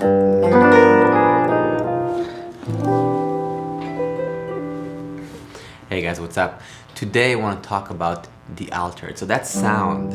Hey guys, what's up? Today I want to talk about the altered. So that sound,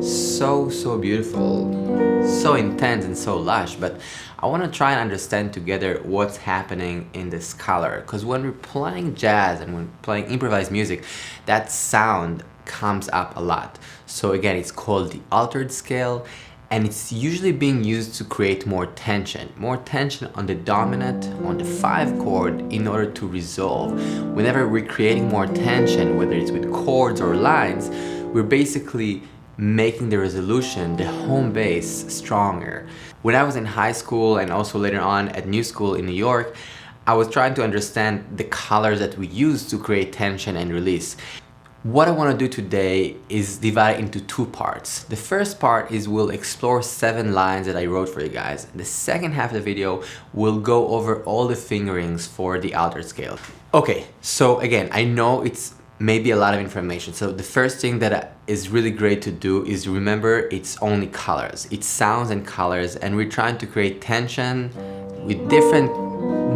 so beautiful, so intense and so lush, but I want to try and understand together what's happening in this color, because when we're playing jazz and when we're playing improvised music, that sound comes up a lot. So again, it's called the altered scale, and it's usually being used to create more tension on the dominant, on the 5 chord, in order to resolve. Whenever we're creating more tension, whether it's with chords or lines, we're basically making the resolution, the home base, stronger. When I was in high school and also later on at New School in New York, I was trying to understand the colors that we use to create tension and release. What I want to do today is divide it into 2 parts. The first part is we'll explore 7 lines that I wrote for you guys. The second half of the video will go over all the fingerings for the altered scale. Okay, so again, I know it's maybe a lot of information. So the first thing that is really great to do is remember it's only colors. It's sounds and colors, and we're trying to create tension with different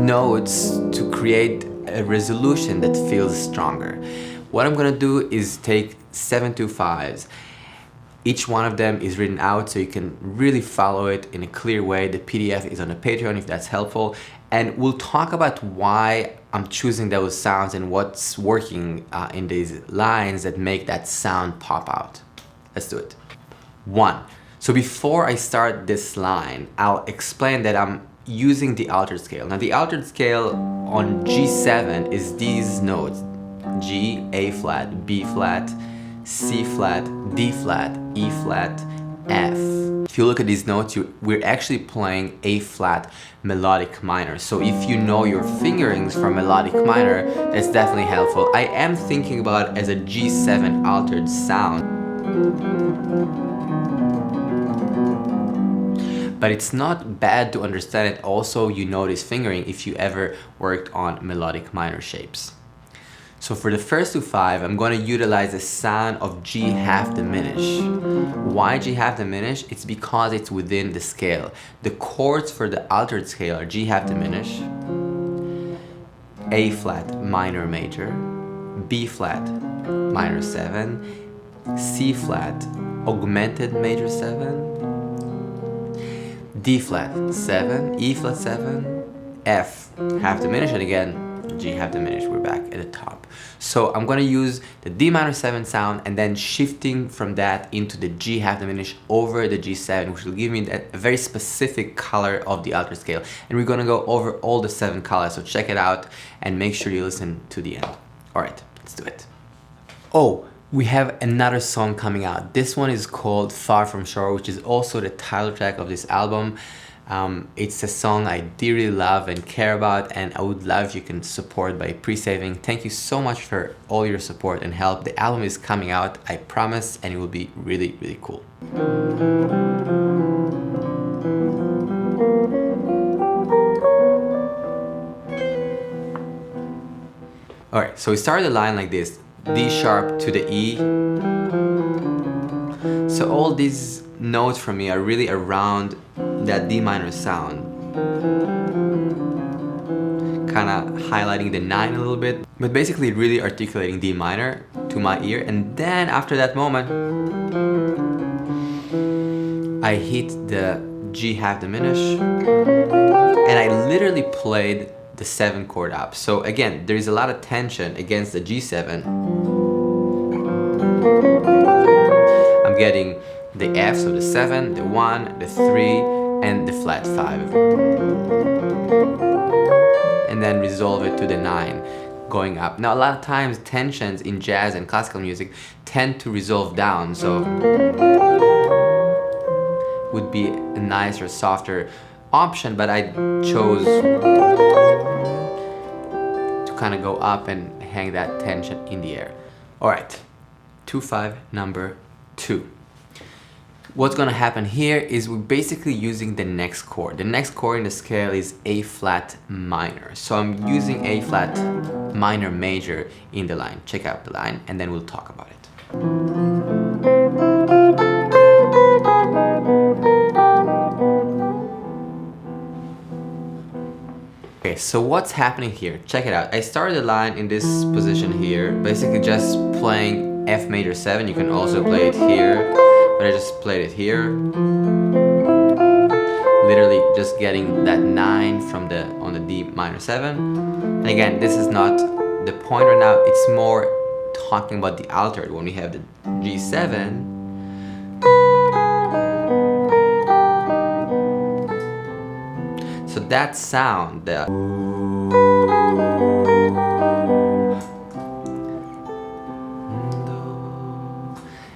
notes to create a resolution that feels stronger. What I'm gonna do is take 7 to 5s. Each one of them is written out so you can really follow it in a clear way. The PDF is on the Patreon if that's helpful. And we'll talk about why I'm choosing those sounds and what's working in these lines that make that sound pop out. Let's do it. 1. So before I start this line, I'll explain that I'm using the altered scale. Now the altered scale on G7 is these notes: G, A flat, B flat, C flat, D flat, E flat, F. If you look at these notes, we're actually playing A flat melodic minor. So if you know your fingerings for melodic minor, that's definitely helpful. I am thinking about it as a G7 altered sound. But it's not bad to understand it. Also, you notice fingering if you ever worked on melodic minor shapes. So for the first 2 5, I'm going to utilize the sound of G half diminished. Why G half diminished? It's because it's within the scale. The chords for the altered scale are G half diminished, A flat minor major, B flat minor 7, C flat augmented major 7, D flat 7, E flat 7, F half diminished, and again G half diminished. We're back at the top. So I'm going to use the D minor 7 sound and then shifting from that into the G half diminished over the G7, which will give me a very specific color of the altered scale. And we're going to go over all the 7 colors. So check it out and make sure you listen to the end. All right, let's do it. Oh, we have another song coming out. This one is called Far From Shore, which is also the title track of this album. It's a song I dearly love and care about, and I would love if you can support by pre-saving. Thank you so much for all your support and help. The album is coming out, I promise, and it will be really, really cool. Alright, so we started the line like this: D sharp to the E. So all these notes for me are really around that D minor sound, kind of highlighting the 9 a little bit, but basically really articulating D minor to my ear. And then after that moment, I hit the G half diminish, and I literally played the 7 chord up. So again, there is a lot of tension against the G7. I'm getting the F, so the 7, the 1, the 3, and the flat 5. And then resolve it to the 9, going up. Now a lot of times tensions in jazz and classical music tend to resolve down, so would be a nicer, softer option, but I chose to kind of go up and hang that tension in the air. Alright, 2/5 number 2. What's gonna happen here is we're basically using the next chord. The next chord in the scale is A flat minor. So I'm using A flat minor major in the line. Check out the line and then we'll talk about it. Okay, so what's happening here? Check it out. I started the line in this position here, basically just playing F major 7. You can also play it here, but I just played it here. Literally just getting that 9 from on the D minor 7. And again, this is not the point right now, it's more talking about the altered. When we have the G7, so that sound,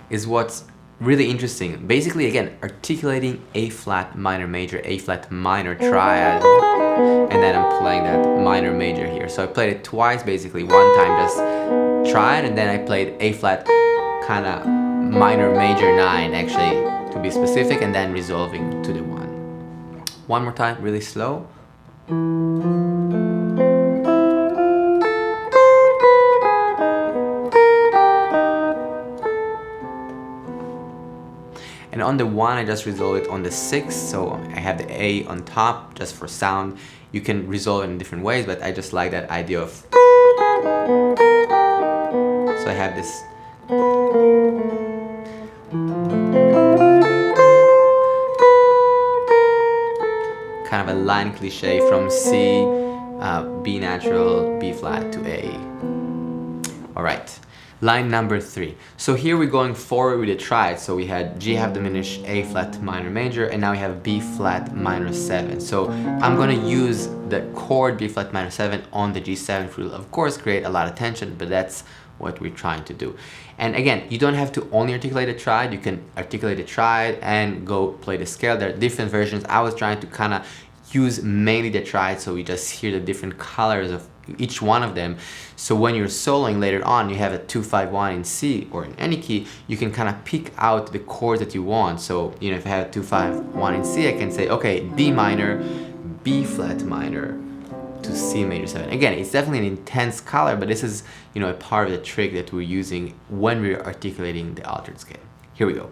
is what's really interesting. Basically, again, articulating A flat minor major, A flat minor triad, and then I'm playing that minor major here. So I played it twice, basically. One time just triad, and then I played A flat kind of minor major 9, actually, to be specific, and then resolving to the 1. One more time, really slow. And on the 1, I just resolve it on the 6, so I have the A on top just for sound. You can resolve it in different ways, but I just like that idea of... So I have this... kind of a line cliche from C, B natural, B flat to A. Alright. Line number 3. So here we're going forward with the triad. So we had G half diminished, A flat minor major, and now we have B flat minor 7. So I'm going to use the chord B flat minor 7 on the G7, which will of course create a lot of tension, but that's what we're trying to do. And again, you don't have to only articulate a triad, you can articulate a triad and go play the scale. There are different versions. I was trying to kind of use mainly the triad, so we just hear the different colors of each one of them. So when you're soloing later on, you have a 2-5-1 in C or in any key, you can kind of pick out the chords that you want. So, you know, if I have 2-5-1 in C, I can say, okay, D minor, B flat minor to C major 7. Again, it's definitely an intense color, but this is, you know, a part of the trick that we're using when we're articulating the altered scale. Here we go.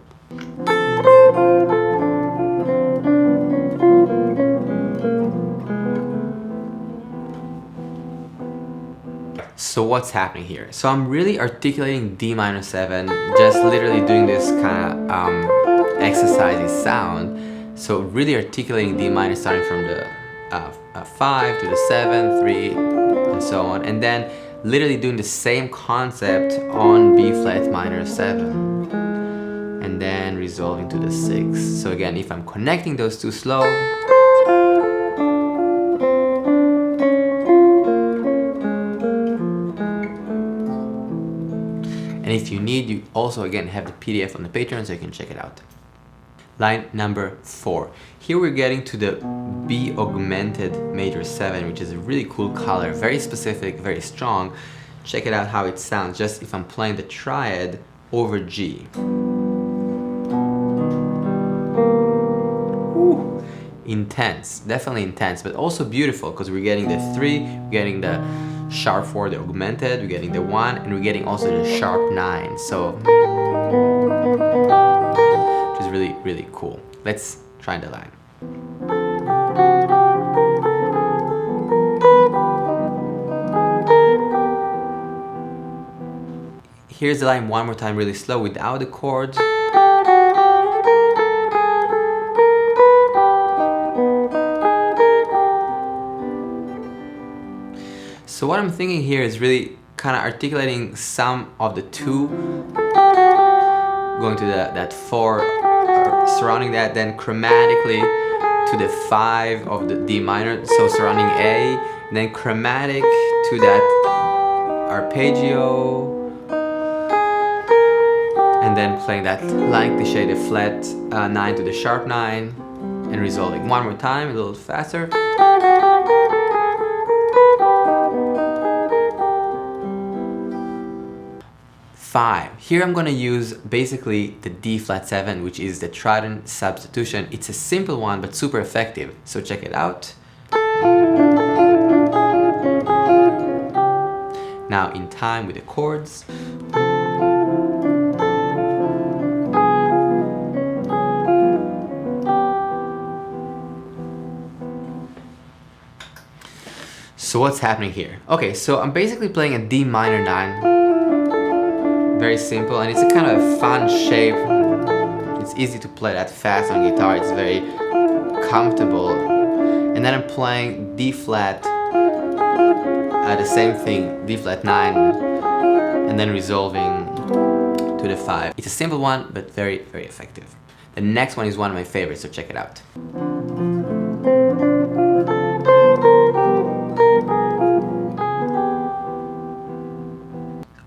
So what's happening here? So I'm really articulating D minor 7, just literally doing this kind of exercisey sound. So really articulating D minor, starting from the 5 to the 7, 3, and so on. And then literally doing the same concept on B flat minor 7. And then resolving to the 6. So again, if I'm connecting those two slow, and if you need, you also again have the PDF on the Patreon, so you can check it out. Line number 4. Here we're getting to the B augmented major 7, which is a really cool color, very specific, very strong. Check it out how it sounds, just if I'm playing the triad over G. Ooh, intense, definitely intense, but also beautiful, because we're getting the 3, we're getting the sharp 4, the augmented, we're getting the 1, and we're getting also the sharp 9. So, which is really, really cool. Let's try the line. Here's the line one more time, really slow, without the chords. So what I'm thinking here is really kind of articulating some of the 2, going to that 4, surrounding that, then chromatically to the 5 of the D minor, so surrounding A, and then chromatic to that arpeggio, and then playing that line cliche, the flat 9 to the sharp 9, and resolving. One more time, a little faster. 5. Here I'm going to use basically the D flat 7, which is the trident substitution. It's a simple one, but super effective. So check it out. Now in time with the chords. So what's happening here? Okay, so I'm basically playing a D minor 9. Very simple, and it's a kind of fun shape. It's easy to play that fast on guitar. It's very comfortable. And then I'm playing D flat, the same thing, D flat 9, and then resolving to the 5. It's a simple one, but very, very effective. The next one is one of my favorites, so check it out.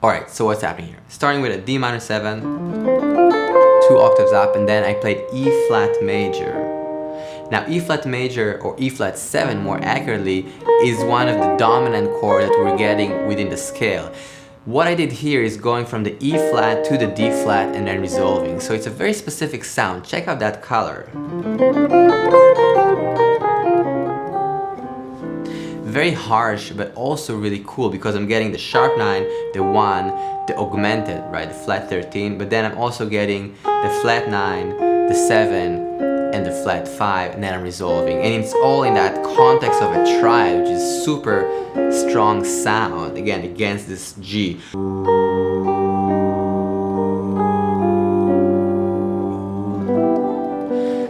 Alright, so what's happening here? Starting with a D minor 7, 2 octaves up, and then I played E flat major. Now E flat major, or E flat 7 more accurately, is one of the dominant chords that we're getting within the scale. What I did here is going from the E flat to the D flat and then resolving. So it's a very specific sound. Check out that color. Very harsh, but also really cool because I'm getting the sharp 9, the 1, the augmented, right, the flat 13, but then I'm also getting the flat 9, the 7, and the flat 5, and then I'm resolving. And it's all in that context of a triad, which is super strong sound, again, against this G.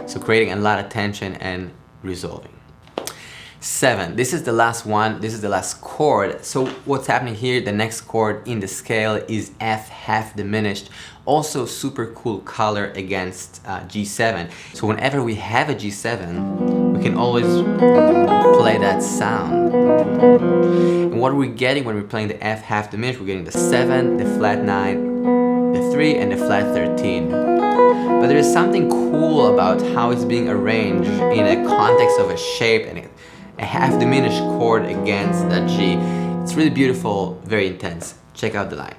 So creating a lot of tension and resolving. 7. This is the last one. This is the last chord. So what's happening here? The next chord in the scale is F half diminished. Also super cool color against G7. So whenever we have a G7, we can always play that sound. And what we're getting when we're playing the F half diminished, we're getting the 7, the flat 9, the 3, and the flat 13. But there is something cool about how it's being arranged in a context of a shape and a half diminished chord against that G. It's really beautiful, very intense. Check out the line.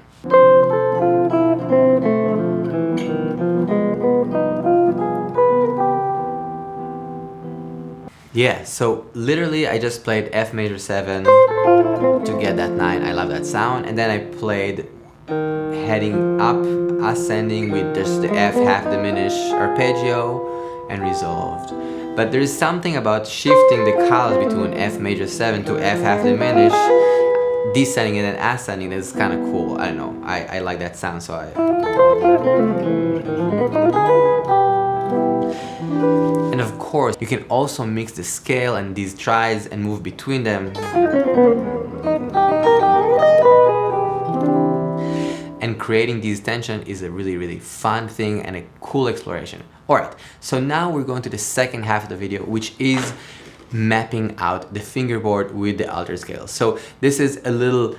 Yeah, so literally I just played F major 7 to get that 9. I love that sound. And then I played heading up, ascending with just the F half diminished arpeggio and resolved. But there is something about shifting the colors between F major 7 to F half diminished, descending and then ascending. That's kind of cool. I don't know. I like that sound, so And of course, you can also mix the scale and these triads and move between them. And creating these tension is a really, really fun thing and a cool exploration. Alright, so now we're going to the second half of the video, which is mapping out the fingerboard with the altered scale. So this is a little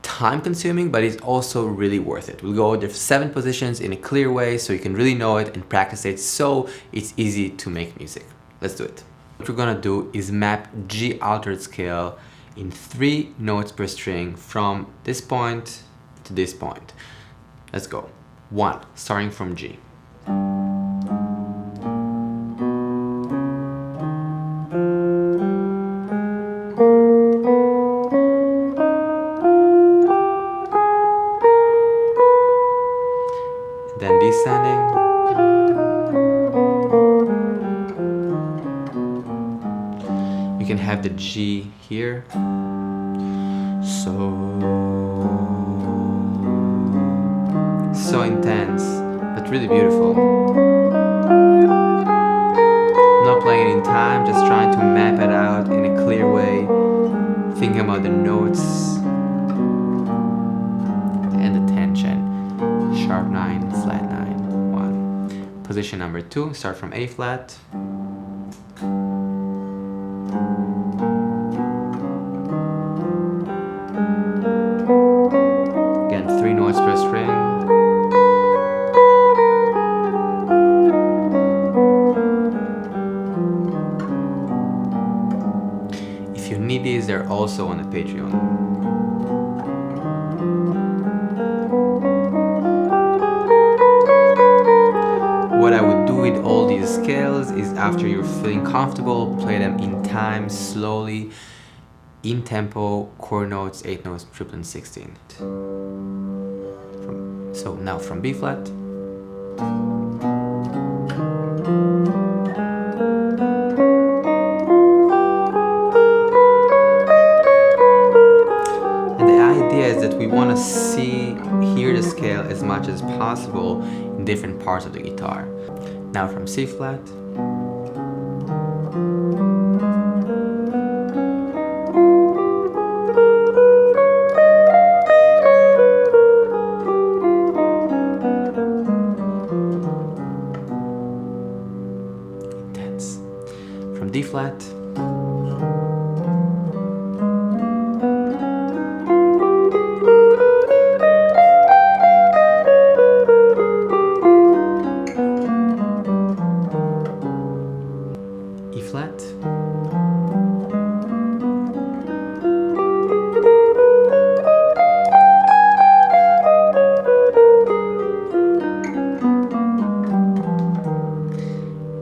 time consuming, but it's also really worth it. We'll go over the 7 positions in a clear way so you can really know it and practice it so it's easy to make music. Let's do it. What we're gonna do is map G altered scale in 3 notes per string from this point to this point. Let's go. 1, starting from G. Then descending. You can have the G here. So intense, but really beautiful. Not playing it in time, just trying to map it out in a clear way, thinking about the notes and the tension. Sharp 9, flat 9, 1. Position number 2, start from A flat. Again, 3 notes per string. If you need these, they're also on the Patreon. What I would do with all these scales is after you're feeling comfortable, play them in time, slowly, in tempo, chord notes, 8 notes, triplet 16. So now from B flat. want to hear the scale as much as possible in different parts of the guitar. Now from C flat. Intense. From D flat. E flat.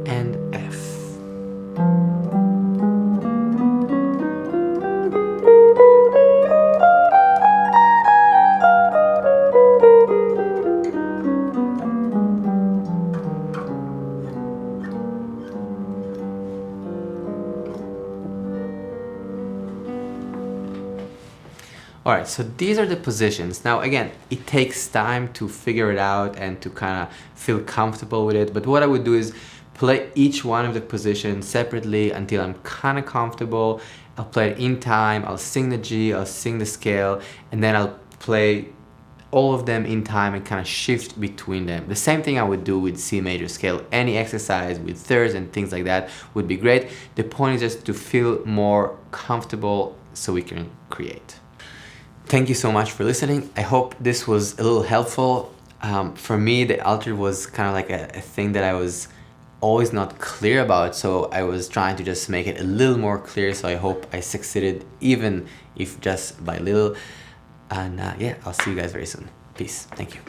And F. Alright, so these are the positions. Now again, it takes time to figure it out and to kind of feel comfortable with it, but what I would do is play each one of the positions separately until I'm kind of comfortable. I'll play it in time, I'll sing the G, I'll sing the scale, and then I'll play all of them in time and kind of shift between them. The same thing I would do with C major scale. Any exercise with thirds and things like that would be great. The point is just to feel more comfortable so we can create. Thank you so much for listening. I hope this was a little helpful. For me, the alter was kind of like a thing that I was always not clear about, so I was trying to just make it a little more clear, so I hope I succeeded, even if just by little. And yeah, I'll see you guys very soon. Peace. Thank you.